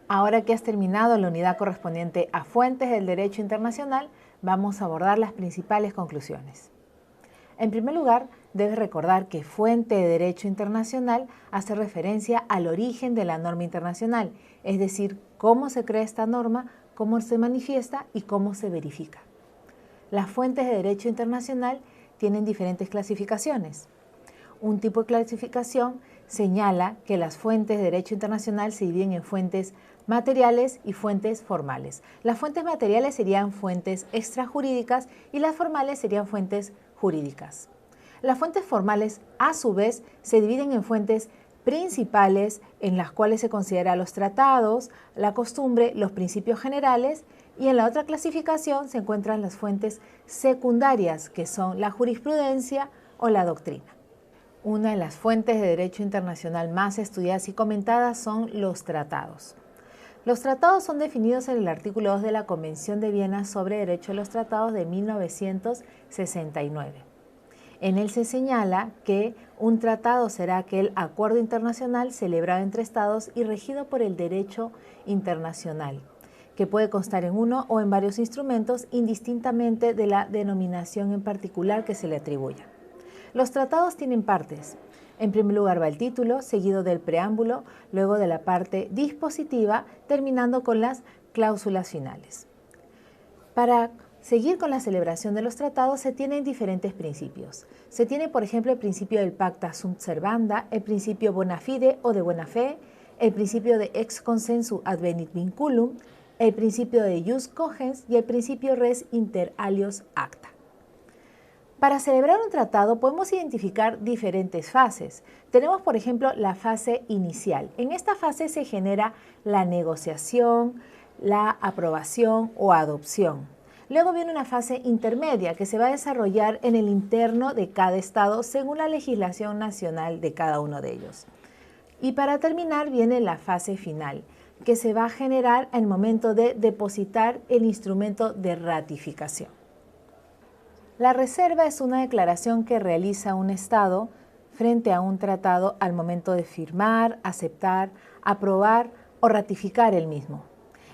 Ahora que has terminado la unidad correspondiente a fuentes del derecho internacional, vamos a abordar las principales conclusiones. En primer lugar, debes recordar que fuente de derecho internacional hace referencia al origen de la norma internacional, es decir, cómo se crea esta norma, cómo se manifiesta y cómo se verifica. Las fuentes de derecho internacional tienen diferentes clasificaciones. Un tipo de clasificación señala que las fuentes de derecho internacional se dividen en fuentes materiales y fuentes formales. Las fuentes materiales serían fuentes extrajurídicas y las formales serían fuentes jurídicas. Las fuentes formales, a su vez, se dividen en fuentes principales, en las cuales se considera los tratados, la costumbre, los principios generales, y en la otra clasificación se encuentran las fuentes secundarias, que son la jurisprudencia o la doctrina. Una de las fuentes de derecho internacional más estudiadas y comentadas son los tratados. Los tratados son definidos en el artículo 2 de la Convención de Viena sobre Derecho de los Tratados de 1969. En él se señala que un tratado será aquel acuerdo internacional celebrado entre Estados y regido por el derecho internacional, que puede constar en uno o en varios instrumentos indistintamente de la denominación en particular que se le atribuya. Los tratados tienen partes. En primer lugar va el título, seguido del preámbulo, luego de la parte dispositiva, terminando con las cláusulas finales. Para seguir con la celebración de los tratados se tienen diferentes principios. Se tiene, por ejemplo, el principio del pacta sunt servanda, el principio bona fide o de buena fe, el principio de ex consensu advenit vinculum, el principio de jus cogens y el principio res inter alios acta. Para celebrar un tratado podemos identificar diferentes fases. Tenemos, por ejemplo, la fase inicial. En esta fase se genera la negociación, la aprobación o adopción. Luego viene una fase intermedia que se va a desarrollar en el interno de cada estado según la legislación nacional de cada uno de ellos. Y para terminar viene la fase final, que se va a generar al momento de depositar el instrumento de ratificación. La reserva es una declaración que realiza un Estado frente a un tratado al momento de firmar, aceptar, aprobar o ratificar el mismo.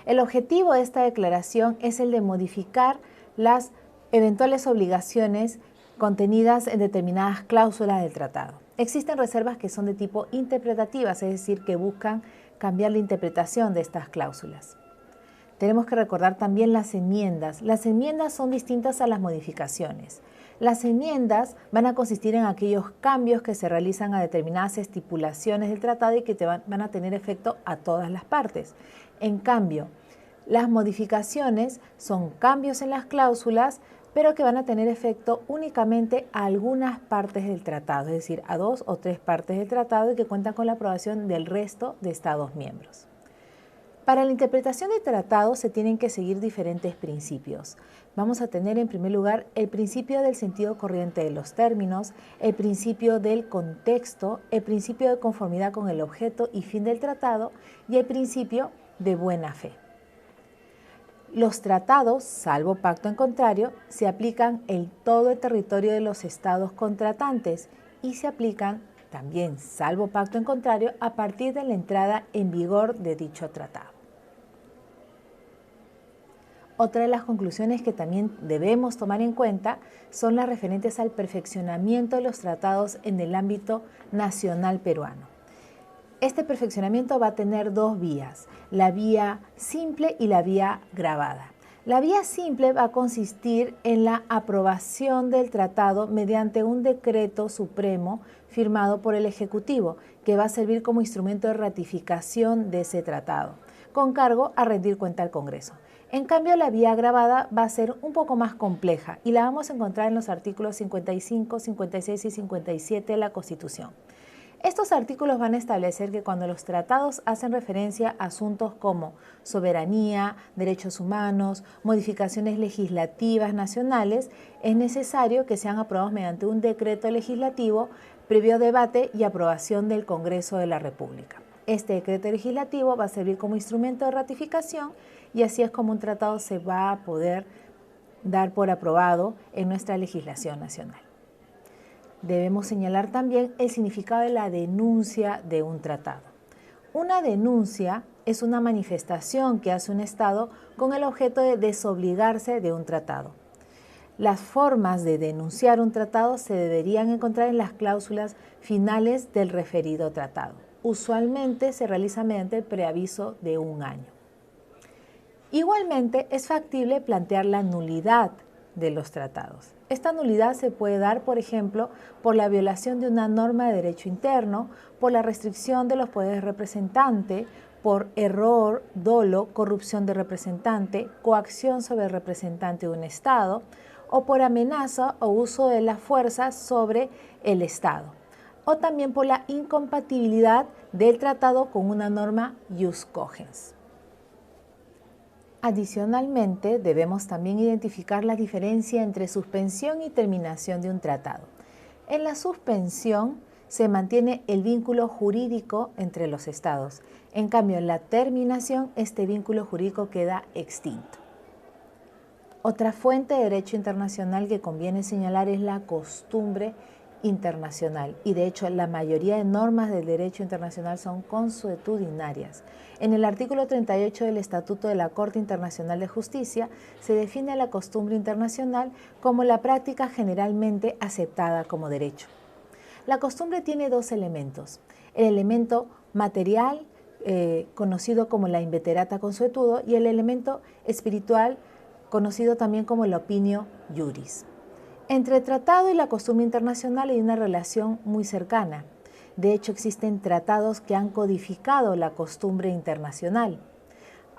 El objetivo de esta declaración es el de modificar las eventuales obligaciones contenidas en determinadas cláusulas del tratado. Existen reservas que son de tipo interpretativas, es decir, que buscan cambiar la interpretación de estas cláusulas. Tenemos que recordar también las enmiendas. Las enmiendas son distintas a las modificaciones. Las enmiendas van a consistir en aquellos cambios que se realizan a determinadas estipulaciones del tratado y que van a tener efecto a todas las partes. En cambio, las modificaciones son cambios en las cláusulas, pero que van a tener efecto únicamente a algunas partes del tratado, es decir, a 2 o 3 partes del tratado y que cuentan con la aprobación del resto de Estados miembros. Para la interpretación de tratados se tienen que seguir diferentes principios. Vamos a tener en primer lugar el principio del sentido corriente de los términos, el principio del contexto, el principio de conformidad con el objeto y fin del tratado y el principio de buena fe. Los tratados, salvo pacto en contrario, se aplican en todo el territorio de los estados contratantes y se aplican también, salvo pacto en contrario, a partir de la entrada en vigor de dicho tratado. Otra de las conclusiones que también debemos tomar en cuenta son las referentes al perfeccionamiento de los tratados en el ámbito nacional peruano. Este perfeccionamiento va a tener dos vías, la vía simple y la vía grabada. La vía simple va a consistir en la aprobación del tratado mediante un decreto supremo firmado por el Ejecutivo, que va a servir como instrumento de ratificación de ese tratado, con cargo a rendir cuenta al Congreso. En cambio, la vía grabada va a ser un poco más compleja y la vamos a encontrar en los artículos 55, 56 y 57 de la Constitución. Estos artículos van a establecer que cuando los tratados hacen referencia a asuntos como soberanía, derechos humanos, modificaciones legislativas nacionales, es necesario que sean aprobados mediante un decreto legislativo previo debate y aprobación del Congreso de la República. Este decreto legislativo va a servir como instrumento de ratificación y así es como un tratado se va a poder dar por aprobado en nuestra legislación nacional. debemos señalar también el significado de la denuncia de un tratado. Una denuncia es una manifestación que hace un Estado con el objeto de desobligarse de un tratado. Las formas de denunciar un tratado se deberían encontrar en las cláusulas finales del referido tratado. Usualmente se realiza mediante el preaviso de 1 año. Igualmente, es factible plantear la nulidad de los tratados. Esta nulidad se puede dar, por ejemplo, por la violación de una norma de derecho interno, por la restricción de los poderes representante, por error, dolo, corrupción de representante, coacción sobre el representante de un Estado, o por amenaza o uso de la fuerza sobre el Estado, o también por la incompatibilidad del tratado con una norma ius cogens. Adicionalmente, debemos también identificar la diferencia entre suspensión y terminación de un tratado. En la suspensión se mantiene el vínculo jurídico entre los Estados. En cambio, en la terminación, este vínculo jurídico queda extinto. Otra fuente de derecho internacional que conviene señalar es la costumbre internacional, y de hecho la mayoría de normas del derecho internacional son consuetudinarias. En el artículo 38 del Estatuto de la Corte Internacional de Justicia se define la costumbre internacional como la práctica generalmente aceptada como derecho. La costumbre tiene 2 elementos: el elemento material, conocido como la inveterata consuetudo, y el elemento espiritual, conocido también como la opinio iuris. Entre el tratado y la costumbre internacional hay una relación muy cercana. De hecho, existen tratados que han codificado la costumbre internacional.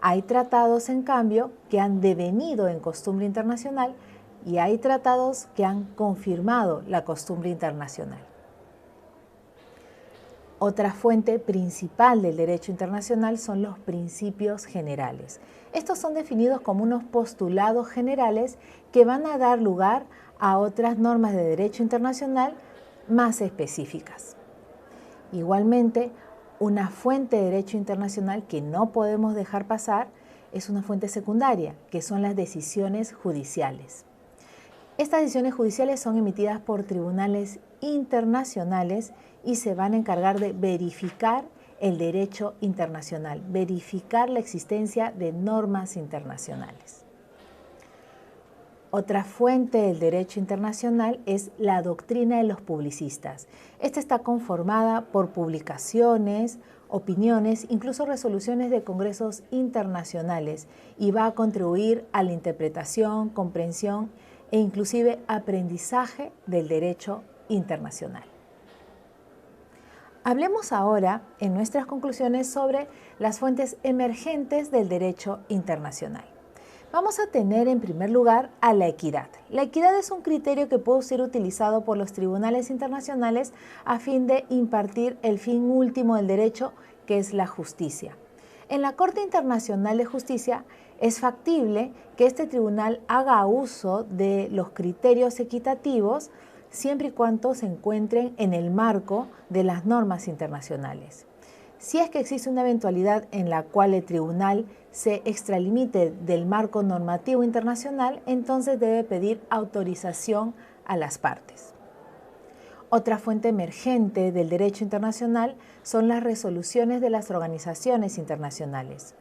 Hay tratados, en cambio, que han devenido en costumbre internacional, y hay tratados que han confirmado la costumbre internacional. Otra fuente principal del derecho internacional son los principios generales. Estos son definidos como unos postulados generales que van a dar lugar a otras normas de derecho internacional más específicas. Igualmente, una fuente de derecho internacional que no podemos dejar pasar es una fuente secundaria, que son las decisiones judiciales. Estas decisiones judiciales son emitidas por tribunales internacionales y se van a encargar de verificar el derecho internacional, verificar la existencia de normas internacionales. Otra fuente del derecho internacional es la doctrina de los publicistas. Esta está conformada por publicaciones, opiniones, incluso resoluciones de congresos internacionales, y va a contribuir a la interpretación, comprensión e inclusive aprendizaje del derecho internacional. Hablemos ahora en nuestras conclusiones sobre las fuentes emergentes del derecho internacional. Vamos a tener en primer lugar a la equidad. La equidad es un criterio que puede ser utilizado por los tribunales internacionales a fin de impartir el fin último del derecho, que es la justicia. En la Corte Internacional de Justicia es factible que este tribunal haga uso de los criterios equitativos siempre y cuando se encuentren en el marco de las normas internacionales. Si es que existe una eventualidad en la cual el tribunal se extralimite del marco normativo internacional, entonces debe pedir autorización a las partes. Otra fuente emergente del derecho internacional son las resoluciones de las organizaciones internacionales.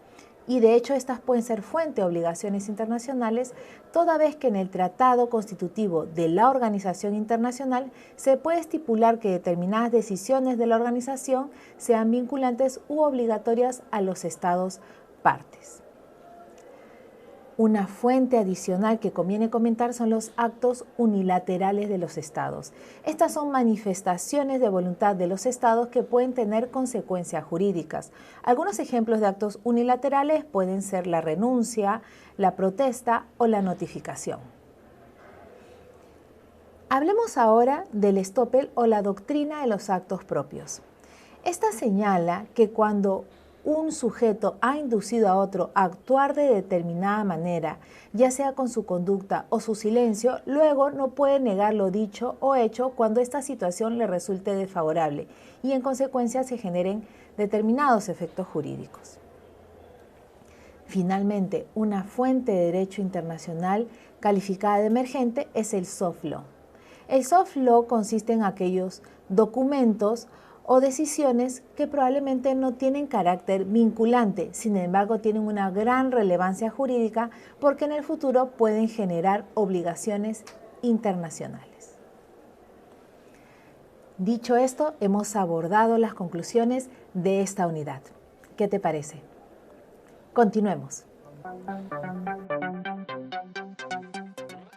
Y de hecho estas pueden ser fuente de obligaciones internacionales, toda vez que en el tratado constitutivo de la organización internacional se puede estipular que determinadas decisiones de la organización sean vinculantes u obligatorias a los Estados partes. Una fuente adicional que conviene comentar son los actos unilaterales de los Estados. Estas son manifestaciones de voluntad de los Estados que pueden tener consecuencias jurídicas. Algunos ejemplos de actos unilaterales pueden ser la renuncia, la protesta o la notificación. Hablemos ahora del estoppel o la doctrina de los actos propios. Esta señala que cuando un sujeto ha inducido a otro a actuar de determinada manera, ya sea con su conducta o su silencio, luego no puede negar lo dicho o hecho cuando esta situación le resulte desfavorable y en consecuencia se generen determinados efectos jurídicos. Finalmente, una fuente de derecho internacional calificada de emergente es el soft law. El soft law consiste en aquellos documentos o decisiones que probablemente no tienen carácter vinculante, sin embargo tienen una gran relevancia jurídica porque en el futuro pueden generar obligaciones internacionales. Dicho esto, hemos abordado las conclusiones de esta unidad. ¿Qué te parece? Continuemos.